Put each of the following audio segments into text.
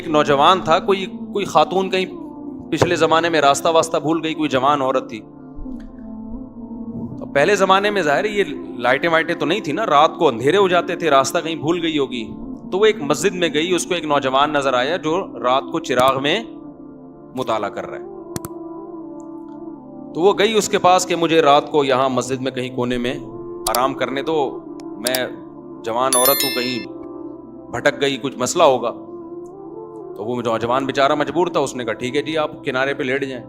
ایک نوجوان تھا, کوئی خاتون کہیں پچھلے زمانے میں راستہ واسطہ بھول گئی, کوئی جوان عورت تھی. پہلے زمانے میں ظاہر یہ لائٹیں وائٹیں تو نہیں تھی نا, رات کو اندھیرے ہو جاتے تھے, راستہ کہیں بھول گئی ہوگی. تو وہ ایک مسجد میں گئی, اس کو ایک نوجوان نظر آیا جو رات کو چراغ میں مطالعہ کر رہا ہے. تو وہ گئی اس کے پاس کہ مجھے رات کو یہاں مسجد میں کہیں کونے میں آرام کرنے دو, میں جوان عورت ہوں, کہیں بھٹک گئی, کچھ مسئلہ ہوگا. تو وہ نوجوان بیچارہ مجبور تھا, اس نے کہا ٹھیک ہے جی آپ کنارے پہ لیٹ جائیں.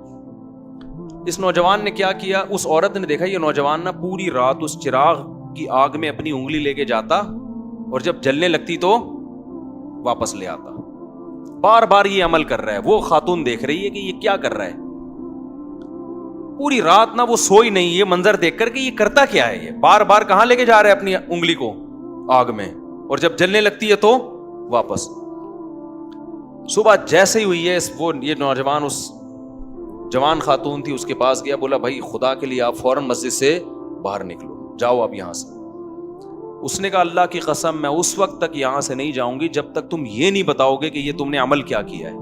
اس نوجوان نے کیا کیا, اس عورت نے دیکھا یہ نوجوان نا پوری رات اس چراغ کی آگ میں اپنی انگلی لے کے جاتا اور جب جلنے لگتی تو واپس لے آتا. بار بار یہ عمل کر رہا ہے. وہ خاتون دیکھ رہی ہے کہ یہ کیا کر رہا ہے, پوری رات نہ وہ سوئی نہیں, یہ منظر دیکھ کر کہ یہ کرتا کیا ہے, یہ بار بار کہاں لے کے جا رہا ہے اپنی انگلی کو آگ میں, اور جب جلنے لگتی ہے تو واپس. صبح جیسے ہی ہوئی ہے یہ نوجوان اس جوان خاتون تھی اس کے پاس گیا, بولا بھائی خدا کے لیے آپ فوراً مسجد سے باہر نکلو, جاؤ آپ یہاں سے. اس نے کہا اللہ کی قسم میں اس وقت تک یہاں سے نہیں جاؤں گی جب تک تم یہ نہیں بتاؤ گے کہ یہ تم نے عمل کیا کیا ہے.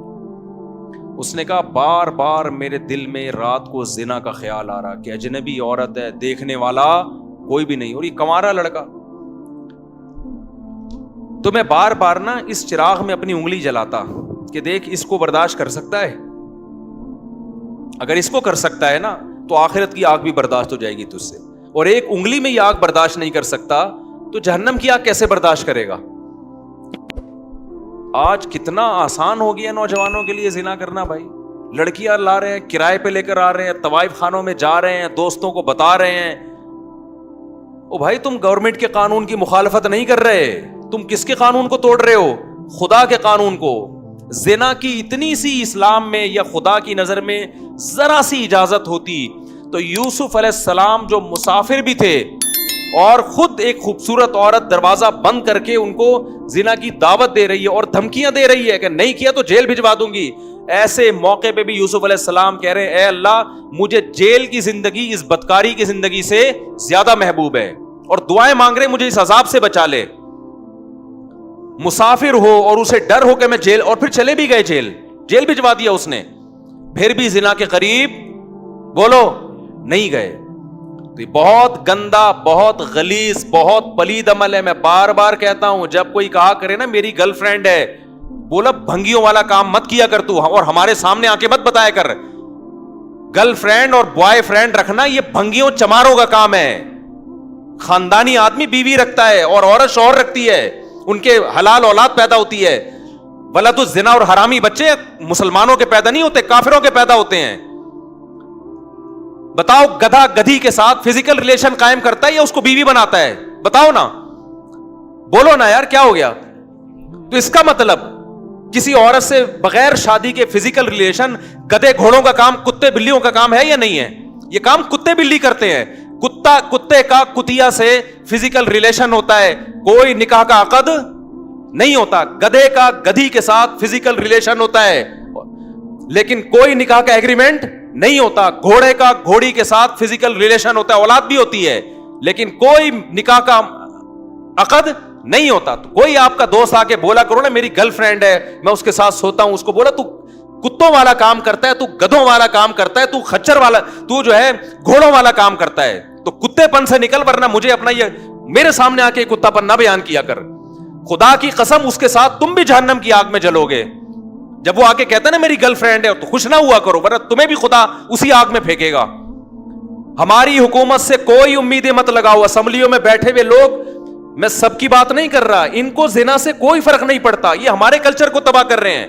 اس نے کہا بار بار میرے دل میں رات کو زنا کا خیال آ رہا کہ اجنبی عورت ہے, دیکھنے والا کوئی بھی نہیں, اور یہ کنوارا لڑکا. تو میں بار بار نا اس چراغ میں اپنی انگلی جلاتا کہ دیکھ اس کو برداشت کر سکتا ہے, اگر اس کو کر سکتا ہے نا تو آخرت کی آگ بھی برداشت ہو جائے گی تجھ سے, اور ایک انگلی میں یہ آگ برداشت نہیں کر سکتا تو جہنم کی آگ کیسے برداشت کرے گا. آج کتنا آسان ہو گیا نوجوانوں کے لیے زنا کرنا بھائی. لڑکیاں لا رہے ہیں, کرائے پہ لے کر آ رہے ہیں, طوائف خانوں میں جا رہے ہیں, دوستوں کو بتا رہے ہیں. او بھائی تم گورنمنٹ کے قانون کی مخالفت نہیں کر رہے, تم کس کے قانون کو توڑ رہے ہو, خدا کے قانون کو. زنا کی اتنی سی اسلام میں یا خدا کی نظر میں ذرا سی اجازت ہوتی تو یوسف علیہ السلام جو مسافر بھی تھے اور خود ایک خوبصورت عورت دروازہ بند کر کے ان کو زنا کی دعوت دے رہی ہے اور دھمکیاں دے رہی ہے کہ نہیں کیا تو جیل بھجوا دوں گی, ایسے موقع پہ بھی یوسف علیہ السلام کہہ رہے ہیں اے اللہ مجھے جیل کی زندگی اس بدکاری کی زندگی سے زیادہ محبوب ہے, اور دعائیں مانگ رہے مجھے اس عذاب سے بچا لے. مسافر ہو اور اسے ڈر ہو کہ میں جیل, اور پھر چلے بھی گئے جیل بھجوا دیا اس نے, پھر بھی زنا کے قریب بولو نہیں گئے. تو یہ بہت گندا, بہت غلیظ, بہت پلید عمل ہے. میں بار بار کہتا ہوں جب کوئی کہا کرے نا میری گرل فرینڈ ہے, بولا بھنگیوں والا کام مت کیا کر تو, اور ہمارے سامنے آ کے مت بتایا کر. گرل فرینڈ اور بوائے فرینڈ رکھنا یہ بھنگیوں چماروں کا کام ہے. خاندانی آدمی بیوی رکھتا ہے اور عورت شوہر رکھتی ہے, ان کے حلال اولاد پیدا ہوتی ہے. ولد الزنا اور حرامی بچے مسلمانوں کے پیدا نہیں ہوتے, کافروں کے پیدا ہوتے ہیں. بتاؤ گدھا گدھی کے ساتھ فزیکل ریلیشن قائم کرتا ہے یا اس کو بیوی بناتا ہے؟ بتاؤ نا, بولو نا یار کیا ہو گیا. تو اس کا مطلب کسی عورت سے بغیر شادی کے فزیکل ریلیشن گدھے گھوڑوں کا کام, کتے بلیوں کا کام ہے یا نہیں ہے؟ یہ کام کتے بلی کرتے ہیں. کتے کا کتیا سے فزیکل ریلیشن ہوتا ہے, کوئی نکاح کا عقد نہیں ہوتا. گدھے کا گدھی کے ساتھ فزیکل ریلیشن ہوتا ہے لیکن کوئی نکاح کا ایگریمنٹ نہیں ہوتا. گھوڑے کا گھوڑی کے ساتھ فزیکل ریلیشن ہوتا ہے, اولاد بھی ہوتی ہے لیکن کوئی نکاح کا عقد نہیں ہوتا. تو کوئی آپ کا دوست آ کے بولا کرو نا میری گرل فرینڈ ہے, میں اس کے ساتھ سوتا ہوں, اس کو بولا تو کتوں والا کام کرتا ہے, تو گدھوں والا کام کرتا ہے, تو خچر والا, تو جو ہے گھوڑوں والا کام کرتا ہے, تو کتے پن سے نکل, ورنہ مجھے اپنا یہ میرے سامنے آ کے کتا پن نہ بیان کیا کر. خدا کی قسم اس کے ساتھ تم بھی جہنم کی آگ میں جلو گے. جب وہ آ کے کہتا ہے نا میری گرل فرینڈ ہے, تو خوش نہ ہوا کرو ورنہ تمہیں بھی خدا اسی آگ میں پھینکے گا. ہماری حکومت سے کوئی امیدیں مت لگاؤ. اسمبلیوں میں بیٹھے ہوئے لوگ, میں سب کی بات نہیں کر رہا, ان کو زنا سے کوئی فرق نہیں پڑتا, یہ ہمارے کلچر کو تباہ کر رہے ہیں.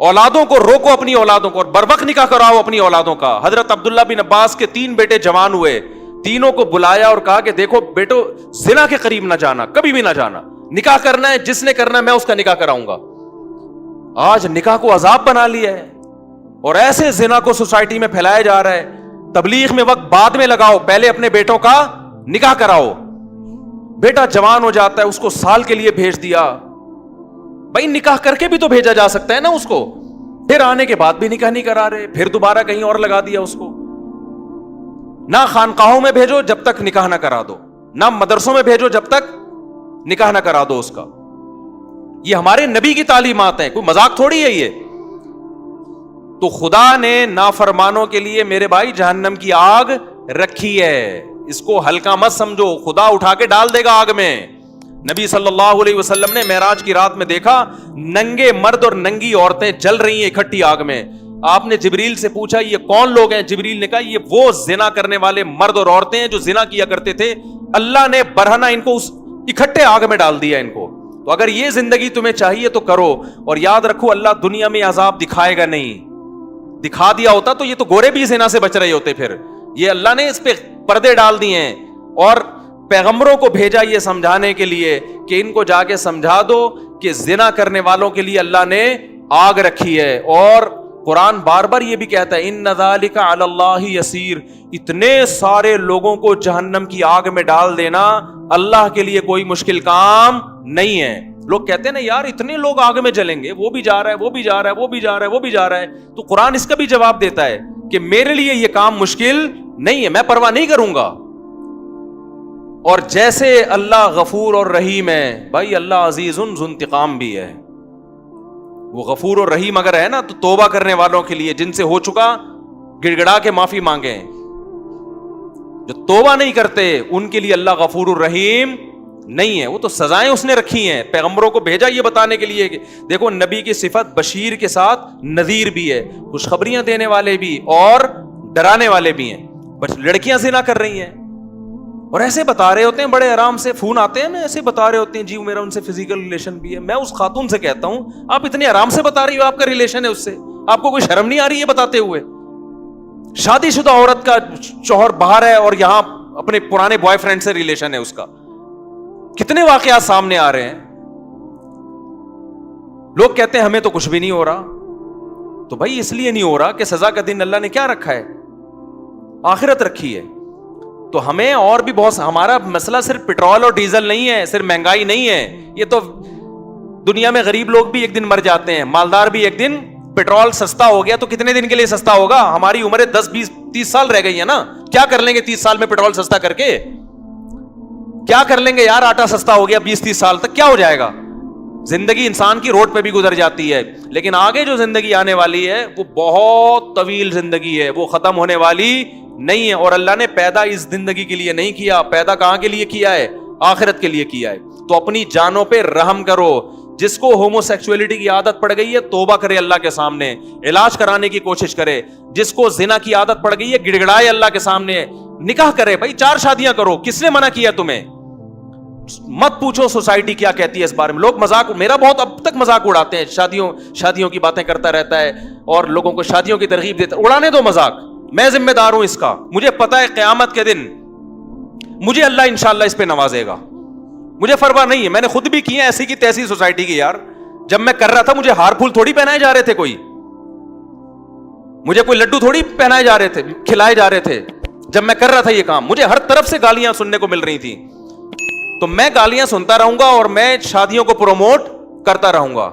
اولادوں کو روکو, اپنی اولادوں کو, اور بروقت نکاح کراؤ اپنی اولادوں کا. حضرت عبداللہ بن عباس کے 3 بیٹے جوان ہوئے, تینوں کو بلایا اور کہا کہ دیکھو بیٹو زنا کے قریب نہ جانا, کبھی بھی نہ جانا. نکاح کرنا ہے, جس نے کرنا ہے میں اس کا نکاح کراؤں گا. آج نکاح کو عذاب بنا لیا ہے اور ایسے زنا کو سوسائٹی میں پھیلایا جا رہا ہے. تبلیغ میں وقت بعد میں لگاؤ, پہلے اپنے بیٹوں کا نکاح کراؤ. بیٹا جوان ہو جاتا ہے, اس کو سال کے لیے بھیج دیا. بھائی نکاح کر کے بھی تو بھیجا جا سکتا ہے نا اس کو, پھر آنے کے بعد بھی نکاح نہیں کرا رہے, پھر دوبارہ کہیں اور لگا دیا اس کو. نہ خانقاہوں میں بھیجو جب تک نکاح نہ کرا دو, نہ مدرسوں میں بھیجو جب تک نکاح نہ کرا دو اس کا. یہ ہمارے نبی کی تعلیمات ہیں, کوئی مذاق تھوڑی ہے یہ. تو خدا نے نافرمانوں کے لیے میرے بھائی جہنم کی آگ رکھی ہے, اس کو ہلکا مت سمجھو, خدا اٹھا کے ڈال دے گا آگ میں. نبی صلی اللہ علیہ وسلم نے معراج کی رات میں دیکھا ننگے مرد اور ننگی عورتیں جل رہی ہیں اکٹھی آگ میں. آپ نے جبریل سے پوچھا یہ کون لوگ ہیں؟ جبریل نے کہا یہ وہ زنا کرنے والے مرد اور عورتیں ہیں جو زنا کیا کرتے تھے, اللہ نے برہنہ ان کو اکٹھے آگ میں ڈال دیا ان کو. تو اگر یہ زندگی تمہیں چاہیے تو کرو, اور یاد رکھو اللہ دنیا میں عذاب دکھائے گا نہیں. دکھا دیا ہوتا تو یہ تو گورے بھی زنا سے بچ رہے ہوتے. پھر یہ اللہ نے اس پہ پردے ڈال دیے ہیں, اور پیغمبروں کو بھیجا یہ سمجھانے کے لیے کہ ان کو جا کے سمجھا دو کہ زنا کرنے والوں کے لیے اللہ نے آگ رکھی ہے. اور قرآن بار بار یہ بھی کہتا ہے ان ذالک علی اللہ یسیر, اتنے سارے لوگوں کو جہنم کی آگ میں ڈال دینا اللہ کے لیے کوئی مشکل کام نہیں ہے. لوگ کہتے ہیں نا یار اتنے لوگ آگ میں جلیں گے, وہ بھی جا رہا ہے, وہ بھی جا رہا ہے, وہ بھی جا رہا ہے, وہ بھی جا رہا ہے. تو قرآن اس کا بھی جواب دیتا ہے کہ میرے لیے یہ کام مشکل نہیں ہے, میں پرواہ نہیں کروں گا. اور جیسے اللہ غفور اور رحیم ہے, بھائی اللہ عزیز ذو انتقام بھی ہے. وہ غفور اور رحیم اگر ہے نا تو توبہ کرنے والوں کے لیے, جن سے ہو چکا گڑ گڑا کے معافی مانگیں. جو توبہ نہیں کرتے ان کے لیے اللہ غفور الرحیم نہیں ہے. وہ تو سزائیں اس نے رکھی ہیں, پیغمبروں کو بھیجا یہ بتانے کے لیے کہ دیکھو نبی کی صفت بشیر کے ساتھ نذیر بھی ہے, خوشخبریاں دینے والے بھی اور ڈرانے والے بھی ہیں. بس لڑکیاں زنا کر رہی ہیں اور ایسے بتا رہے ہوتے ہیں, بڑے آرام سے فون آتے ہیں نا, ایسے بتا رہے ہوتے ہیں جی میرا ان سے فزیکل ریلیشن بھی ہے. میں اس خاتون سے کہتا ہوں آپ اتنے آرام سے بتا رہی ہو آپ کا ریلیشن ہے اس سے, آپ کو کوئی شرم نہیں آ رہی ہے بتاتے ہوئے؟ شادی شدہ عورت کا شوہر باہر ہے اور یہاں اپنے پرانے بوائے فرینڈ سے ریلیشن ہے اس کا. کتنے واقعات سامنے آ رہے ہیں. لوگ کہتے ہیں ہمیں تو کچھ بھی نہیں ہو رہا. تو بھائی اس لیے نہیں ہو رہا کہ سزا کا دن اللہ نے کیا رکھا ہے؟ آخرت رکھی ہے. تو ہمیں اور بھی بہت, ہمارا مسئلہ صرف پیٹرول اور ڈیزل نہیں ہے, صرف مہنگائی نہیں ہے. یہ تو دنیا میں غریب لوگ بھی ایک دن مر جاتے ہیں, مالدار بھی ایک دن. پیٹرول سستا ہو گیا تو کتنے دن کے لیے سستا ہوگا؟ ہماری عمریں 10 20 30 سال رہ گئی ہیں نا. کیا کر لیں گے 30 سال میں پیٹرول سستا کر کے؟ کیا کر لیں گے یار؟ آٹا سستا ہو گیا 20 30 سال تک کیا ہو جائے گا؟ زندگی انسان کی روڈ پہ بھی گزر جاتی ہے, لیکن آگے جو زندگی آنے والی ہے وہ بہت طویل زندگی ہے, وہ ختم ہونے والی نہیں ہے. اور اللہ نے پیدا اس زندگی کے لیے نہیں کیا, پیدا کہاں کے لیے کیا ہے؟ آخرت کے لیے کیا ہے. تو اپنی جانوں پہ رحم کرو. جس کو ہومو سیکسولیٹی کی عادت پڑ گئی ہے توبہ کرے اللہ کے سامنے, علاج کرانے کی کوشش کرے. جس کو زنا کی عادت پڑ گئی ہے گڑ گڑائے اللہ کے سامنے, نکاح کرے. بھائی 4 شادیاں کرو, کس نے منع کیا تمہیں؟ مت پوچھو سوسائٹی کیا کہتی ہے اس بارے میں. لوگ مذاق, میرا بہت اب تک مذاق اڑاتے ہیں, شادیوں کی باتیں کرتا رہتا ہے اور لوگوں کو شادیوں کی ترغیب دیتا ہے. اڑانے دو مذاق, میں ذمہ دار ہوں اس کا. مجھے پتا ہے قیامت کے دن مجھے اللہ انشاءاللہ اس پہ نوازے گا. مجھے پرواہ نہیں ہے, میں نے خود بھی کی ہے ایسی کی تیسی سوسائٹی کی. یار جب میں کر رہا تھا مجھے ہار پھول تھوڑی پہنائے جا رہے تھے, مجھے کوئی لڈو تھوڑی پہنائے جا رہے تھے, کھلائے جا رہے تھے. جب میں کر رہا تھا یہ کام مجھے ہر طرف سے گالیاں سننے کو مل رہی تھی. تو میں گالیاں سنتا رہوں گا اور میں شادیوں کو پروموٹ کرتا رہوں گا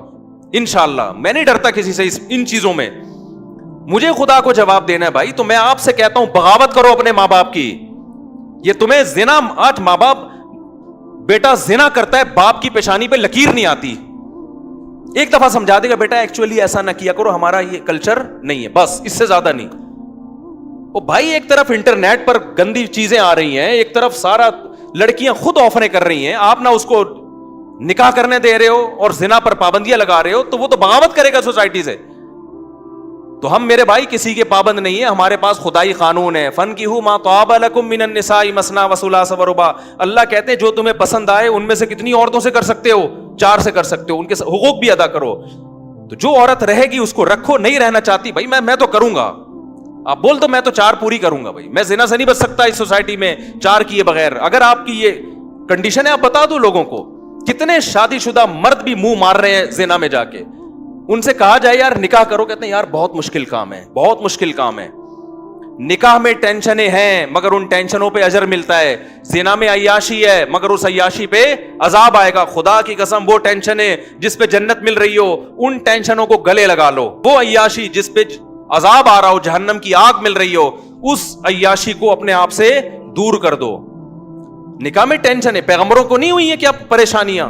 انشاءاللہ. میں نہیں ڈرتا کسی سے ان چیزوں میں. مجھے خدا کو جواب دینا ہے بھائی. تو میں آپ سے کہتا ہوں بغاوت کرو اپنے ماں باپ کی. یہ تمہیں زنا, آج ماں باپ, بیٹا زنا کرتا ہے باپ کی پیشانی پہ لکیر نہیں آتی, ایک دفعہ سمجھا دے گا بیٹا ایکچولی ایسا نہ کیا کرو, ہمارا یہ کلچر نہیں ہے, بس اس سے زیادہ نہیں. او بھائی ایک طرف انٹرنیٹ پر گندی چیزیں آ رہی ہیں, ایک طرف سارا لڑکیاں خود آفریں کر رہی ہیں, آپ نہ اس کو نکاح کرنے دے رہے ہو اور زنا پر پابندیاں لگا رہے ہو, تو وہ تو بغاوت کرے گا سوسائٹی سے. تو ہم میرے بھائی کسی کے پابند نہیں ہے, ہمارے پاس خدائی قانون ہے. فَانْكِحُوا مَا طَابَ لَكُم مِّنَ النِّسَاءِ مَثْنَىٰ وَثُلَاثَ وَرُبَاعَ. اللہ کہتے ہیں جو تمہیں پسند آئے ان میں سے کتنی عورتوں سے کر سکتے ہو؟ 4 سے کر سکتے ہو, ان کے حقوق بھی ادا کرو. تو جو عورت رہے گی اس کو رکھو, نہیں رہنا چاہتی بھائی میں تو کروں گا, آپ بول دو میں تو 4 پوری کروں گا. بھائی میں زنا سے نہیں بچ سکتا اس سوسائٹی میں 4 کیے بغیر. اگر آپ کی یہ کنڈیشن ہے آپ بتا دو لوگوں کو. کتنے شادی شدہ مرد بھی منہ مار رہے ہیں زنا میں جا کے, ان سے کہا جائے یار نکاح کرو, کہتے ہیں یار بہت مشکل کام ہے, بہت مشکل کام ہے. نکاح میں ٹینشنیں ہیں مگر ان ٹینشنوں پہ اجر ملتا ہے. زنا میں عیاشی ہے مگر اس عیاشی پہ عذاب آئے گا. خدا کی قسم وہ ٹینشنیں جس پہ جنت مل رہی ہو ان ٹینشنوں کو گلے لگا لو. وہ عیاشی جس پہ عذاب آ رہا ہو, جہنم کی آگ مل رہی ہو, اس عیاشی کو اپنے آپ سے دور کر دو. نکاح میں ٹینشن ہے, پیغمبروں کو نہیں ہوئی ہے کیا پریشانیاں؟